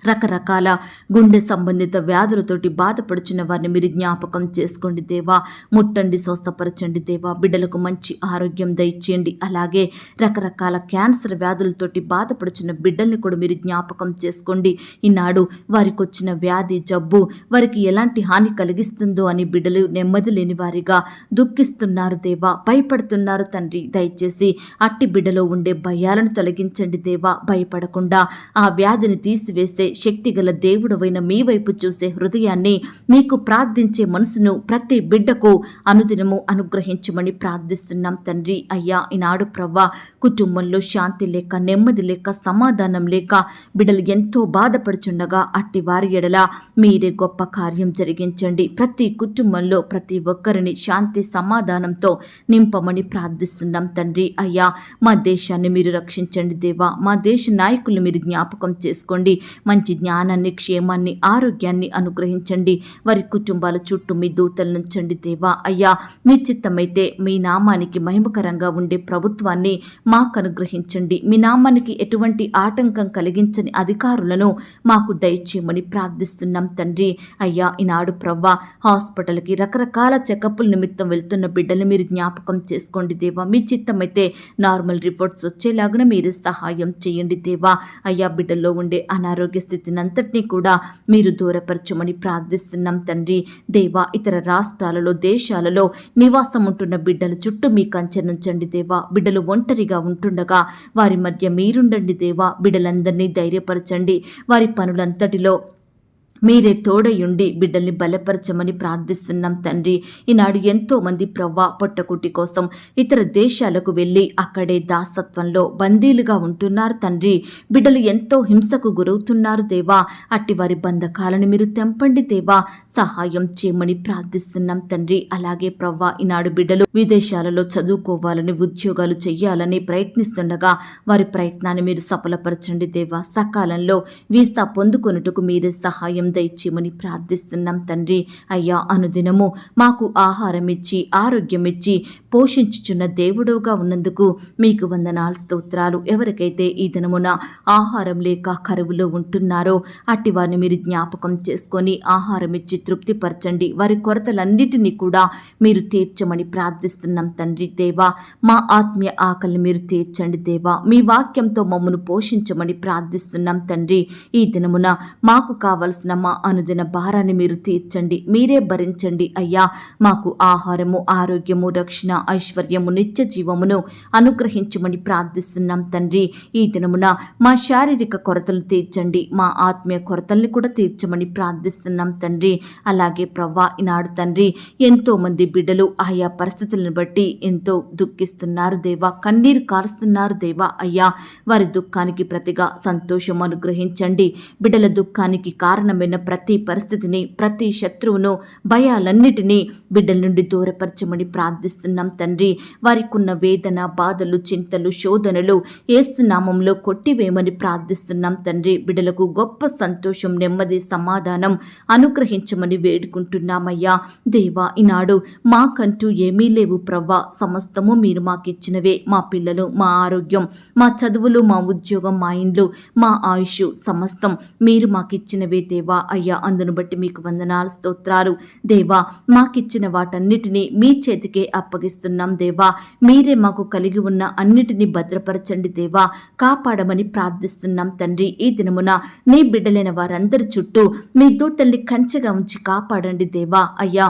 రకరకాల గుండె సంబంధిత వ్యాధులతోటి బాధపడుచున్న వారిని మీరు జ్ఞాపకం చేసుకోండి దేవా. ముట్టండి, స్వస్థపరచండి దేవా. బిడ్డలకు మంచి ఆరోగ్యం దయచేయండి. అలాగే రకరకాల క్యాన్సర్ వ్యాధులతోటి బాధపడుచున్న బిడ్డల్ని కూడా మీరు జ్ఞాపకం చేసుకోండి. ఈనాడు వారికి వచ్చిన వ్యాధి, జబ్బు వారికి ఎలాంటి హాని కలిగిస్తుందో అని బిడ్డలు నెమ్మది లేని వారిగా దుఃఖిస్తున్నారు దేవా, భయపడుతున్నారు తండ్రి. దయచేసి అట్టి బిడ్డలో ఉండే భయాలను తొలగించండి దేవా. భయపడకుండా ఆ వ్యాధిని తీసివేసే శక్తిగల దేవుడవైన మీ వైపు చూసే హృదయాన్ని, మీకు ప్రార్థించే మనసును ప్రతి బిడ్డకు అనుదినము అనుగ్రహించమని ప్రార్థిస్తున్నాం తండ్రి. అయ్యా, ఈనాడు ప్రవ్వా, కుటుంబంలో శాంతి లేక, నెమ్మది లేక, సమాధానం లేక బిడ్డలు ఎంతో బాధపడుచుండగా అట్టి వారి ఎడల మీరే గొప్ప కార్యం జరిగించండి. ప్రతి కుటుంబంలో ప్రతి ఒక్కరిని శాంతి సమాధానంతో నింపమని ప్రార్థిస్తున్నాం తండ్రి. అయ్యా, మా దేశాన్ని మీరు రక్షించండి దేవా. మా దేశ నాయకులు మీరు జ్ఞాపకం చేసుకోండి. మంచి జ్ఞానాన్ని, క్షేమాన్ని, ఆరోగ్యాన్ని అనుగ్రహించండి. వారి కుటుంబాల చుట్టూ మీ దూతలు నుంచండి దేవా. అయ్యా, మీ చిత్తమైతే మీ నామానికి మహిమకరంగా ఉండే ప్రభుత్వాన్ని మాకు అనుగ్రహించండి. మీ నామానికి ఎటువంటి ఆటంకం కలిగించని అధికారులను మాకు దయచేయమని ప్రార్థిస్తున్నాం తండ్రి. అయ్యా, ఈనాడు ప్రవ్వా, హాస్పిటల్కి రకరకాల చెకప్ల నిమిత్తం వెళ్తున్న బిడ్డలు మీరు జ్ఞాపకం చేసుకోండి దేవా. మీ చిత్తమైతే నార్మల్ రిపోర్ట్స్ వచ్చేలాగా మీరు సహాయం చేయండి దేవా. అయ్యా, బిడ్డల్లో ఉండే అనారోగ్య స్థితిని అంతటినీ కూడా మీరు దూరపరచమని ప్రార్థిస్తున్నాం తండ్రి. దేవా, ఇతర రాష్ట్రాలలో, దేశాలలో నివాసం ఉంటున్న బిడ్డల చుట్టూ మీ కంచె నుంచండి దేవా. బిడ్డలు ఒంటరిగా ఉంటుండగా వారి మధ్య మీరుండండి దేవా. బిడ్డలందరినీ ధైర్యపరచండి. వారి పనులంతటిలో మీరే తోడయుండి బిడ్డల్ని బలపరచమని ప్రార్థిస్తున్నాం తండ్రి. ఈనాడు ఎంతో మంది ప్రవ్వా, పొట్టకుటి కోసం ఇతర దేశాలకు వెళ్ళి అక్కడే దాసత్వంలో బందీలుగా ఉంటున్నారు తండ్రి. బిడ్డలు ఎంతో హింసకు గురవుతున్నారు దేవా. అట్టి వారి బంధకాలను మీరు తెంపండి దేవా. సహాయం చేయమని ప్రార్థిస్తున్నాం తండ్రి. అలాగే ప్రవ్వా, ఈనాడు బిడ్డలు విదేశాలలో చదువుకోవాలని, ఉద్యోగాలు చెయ్యాలని ప్రయత్నిస్తుండగా వారి ప్రయత్నాన్ని మీరు సఫలపరచండి దేవా. సకాలంలో వీసా పొందుకొనుటకు మీరే సహాయం దయచేయమని ప్రార్థిస్తున్నాం తండ్రి. అయ్యా, అనుదినము మాకు ఆహారం ఇచ్చి, ఆరోగ్యం ఇచ్చి పోషించుచున్న దేవుడుగా ఉన్నందుకు మీకు వందనాలు, స్తోత్రాలు. ఎవరికైతే ఈ దినమున ఆహారం లేక కరువులో ఉంటున్నారో అట్టి వారిని మీరు జ్ఞాపకం చేసుకొని ఆహారం ఇచ్చి తృప్తిపరచండి. వారి కొరతలన్నిటినీ కూడా మీరు తీర్చమని ప్రార్థిస్తున్నాం తండ్రి. దేవా, మా ఆత్మీయ ఆకలిని మీరు తీర్చండి దేవా. మీ వాక్యంతో మమ్మను పోషించమని ప్రార్థిస్తున్నాం తండ్రి. ఈ దినమున మాకు కావలసిన మా అనుదిన భారాన్ని మీరు తీర్చండి. మీరే భరించండి అయ్యా. మాకు ఆహారము, ఆరోగ్యము, రక్షణ, ఐశ్వర్యము, నిత్య జీవమును అనుగ్రహించమని ప్రార్థిస్తున్నాం తండ్రి. ఈ దినమున మా శారీరక కొరతలు తీర్చండి. మా ఆత్మీయ కొరతల్ని కూడా తీర్చమని ప్రార్థిస్తున్నాం తండ్రి. అలాగే ప్రవ్వా, ఈనాడు తండ్రి ఎంతో మంది బిడ్డలు ఆయా పరిస్థితులను బట్టి ఎంతో దుఃఖిస్తున్నారు దేవా. కన్నీరు కారుస్తున్నారు దేవా. అయ్యా, వారి దుఃఖానికి ప్రతిగా సంతోషం అనుగ్రహించండి. బిడ్డల దుఃఖానికి కారణమైన ప్రతి పరిస్థితిని, ప్రతి శత్రువును, భయాలన్నిటినీ బిడ్డల నుండి దూరపరచమని ప్రార్థిస్తున్నాం ప్రార్థిస్తున్నాం తండ్రి. వారికున్న వేదన, బాధలు, చింతలు, శోధనలు యేసు నామంలో కొట్టివేయమని ప్రార్థిస్తున్నాం తండ్రి. బిడ్డలకు గొప్ప సంతోషం, నెమ్మది, సమాధానం అనుగ్రహించమని వేడుకుంటున్నామయ్యా. దేవా, ఈనాడు మాకంటూ ఏమీ లేవు ప్రవ్వా, సమస్తము మీరు మాకిచ్చినవే. మా పిల్లలు, మా ఆరోగ్యం, మా చదువులు, మా ఉద్యోగం, మా ఇండ్లు, మా ఆయుష్ సమస్తం మీరు మాకిచ్చినవే దేవా. అయ్యా, అందును బట్టి మీకు వందనాలు, స్తోత్రాలు దేవా. మాకిచ్చిన వాటన్నిటినీ మీ చేతికే అప్పగిస్తున్నాం దేవా. మీరే మాకు కలిగి ఉన్న అన్నిటినీ భద్రపరచండి దేవా, కాపాడమని ప్రార్థిస్తున్నాం తండ్రి. ఈ దినమున నీ బిడ్డలైన వారందరి చుట్టూ మీ దూతల్ని కంచెగా ఉంచి కాపాడండి దేవా. అయ్యా,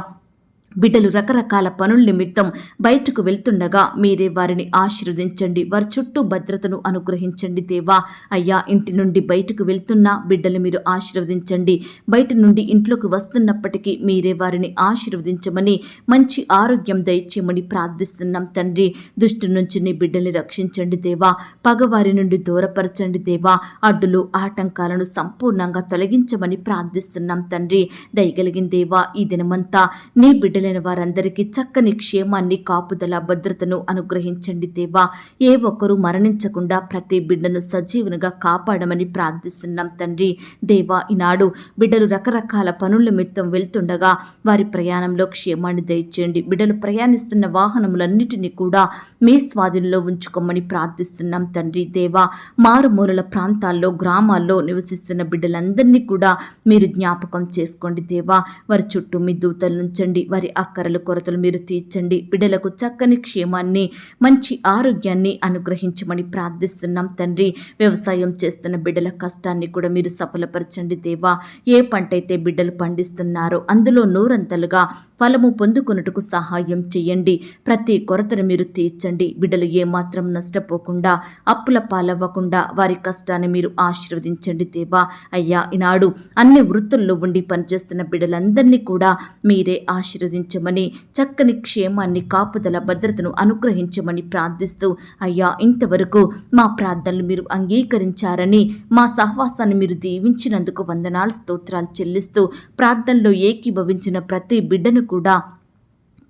బిడ్డలు రకరకాల పనుల నిమిత్తం బయటకు వెళ్తుండగా మీరే వారిని ఆశీర్వదించండి. వారి చుట్టూ భద్రతను అనుగ్రహించండి దేవా. అయ్యా, ఇంటి నుండి బయటకు వెళ్తున్న బిడ్డలు మీరు ఆశీర్వదించండి. బయట నుండి ఇంట్లోకి వస్తున్నప్పటికీ మీరే వారిని ఆశీర్వదించమని, మంచి ఆరోగ్యం దయచేయమని ప్రార్థిస్తున్నాం తండ్రి. దుష్టు నుంచి నీ బిడ్డల్ని రక్షించండి దేవా. పగవారి నుండి దూరపరచండి దేవా. అడ్డులు, ఆటంకాలను సంపూర్ణంగా తొలగించమని ప్రార్థిస్తున్నాం తండ్రి. దయగలిగిన దేవా, ఈ దినమంతా నీ బిడ్డల వారందరికీ చక్కని క్షేమాన్ని, కాపుదల, భద్రతను అనుగ్రహించండి దేవా. ఏ ఒక్కరూ మరణించకుండా ప్రతి బిడ్డను సజీవునిగా కాపాడమని ప్రార్థిస్తున్నాం తండ్రి. దేవా, ఈనాడు బిడ్డలు రకరకాల పనుల నిమిత్తం వెళ్తుండగా వారి ప్రయాణంలో క్షేమాన్ని దయచేయండి. బిడ్డలు ప్రయాణిస్తున్న వాహనములన్నిటినీ కూడా మీ స్వాధీనంలో ఉంచుకోమని ప్రార్థిస్తున్నాం తండ్రి. దేవా, మారుమూలల ప్రాంతాల్లో, గ్రామాల్లో నివసిస్తున్న బిడ్డలందరినీ కూడా మీరు జ్ఞాపకం చేసుకోండి దేవా. వారి చుట్టూ మీ దూతలు ఉంచండి. వారి అక్కరలు, కొరతలు మీరు తీర్చండి. బిడ్డలకు చక్కని క్షేమాన్ని, మంచి ఆరోగ్యాన్ని అనుగ్రహించమని ప్రార్థిస్తున్నాం తండ్రి. వ్యవసాయం చేస్తున్న బిడ్డల కష్టాన్ని కూడా మీరు సఫలపరచండి దేవా. ఏ పంట అయితే బిడ్డలు పండిస్తున్నారో అందులో నూరంతలుగా ఫలము పొందుకొనుటకు సహాయం చేయండి. ప్రతి కొరతను మీరు తీర్చండి. బిడ్డలు ఏమాత్రం నష్టపోకుండా, అప్పుల పాలవ్వకుండా వారి కష్టాన్ని మీరు ఆశీర్వదించండి దేవా. అయ్యా, ఈనాడు అన్ని వృత్తుల్లో ఉండి పనిచేస్తున్న బిడ్డలందరినీ కూడా మీరే ఆశీర్వదించమని, చక్కని క్షేమాన్ని, కాపుదల, భద్రతను అనుగ్రహించమని ప్రార్థిస్తూ, అయ్యా, ఇంతవరకు మా ప్రార్థనలు మీరు అంగీకరించారని, మా సహవాసాన్ని మీరు దీవించినందుకు వందనాలు, స్తోత్రాలు చెల్లిస్తూ, ప్రార్థనలో ఏకీభవించిన ప్రతి బిడ్డను కూడా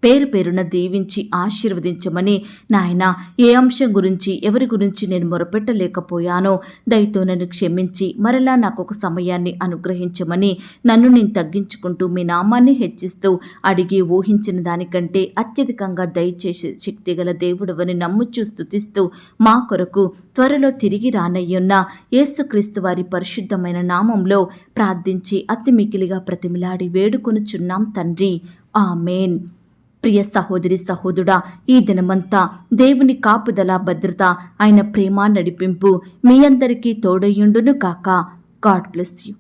పేరు పేరున దీవించి ఆశీర్వదించమని, నాయన, ఏ అంశం గురించి, ఎవరి గురించి నేను మొరపెట్టలేకపోయానో దయతో నన్ను క్షమించి మరలా నాకు ఒక సమయాన్ని అనుగ్రహించమని, నన్ను నేను తగ్గించుకుంటూ మీ నామాన్ని హెచ్చిస్తూ, అడిగి ఊహించిన దానికంటే అత్యధికంగా దయచేసే శక్తిగల దేవుడవని నమ్ముచూ స్తుతిస్తూ, మా కొరకు త్వరలో తిరిగి రానయ్యున్న యేసుక్రీస్తు వారి పరిశుద్ధమైన నామంలో ప్రార్థించి అతి మికిలిగా ప్రతిమిలాడి వేడుకొనుచున్నాం తండ్రి. ఆమేన్. ప్రియ సహోదరి, సహోదరుడా, ఈ దినమంతా దేవుని కాపుదల, భద్రత, ఆయన ప్రేమ, నడిపింపు మీ అందరికీ తోడయుండును కాక. God bless you.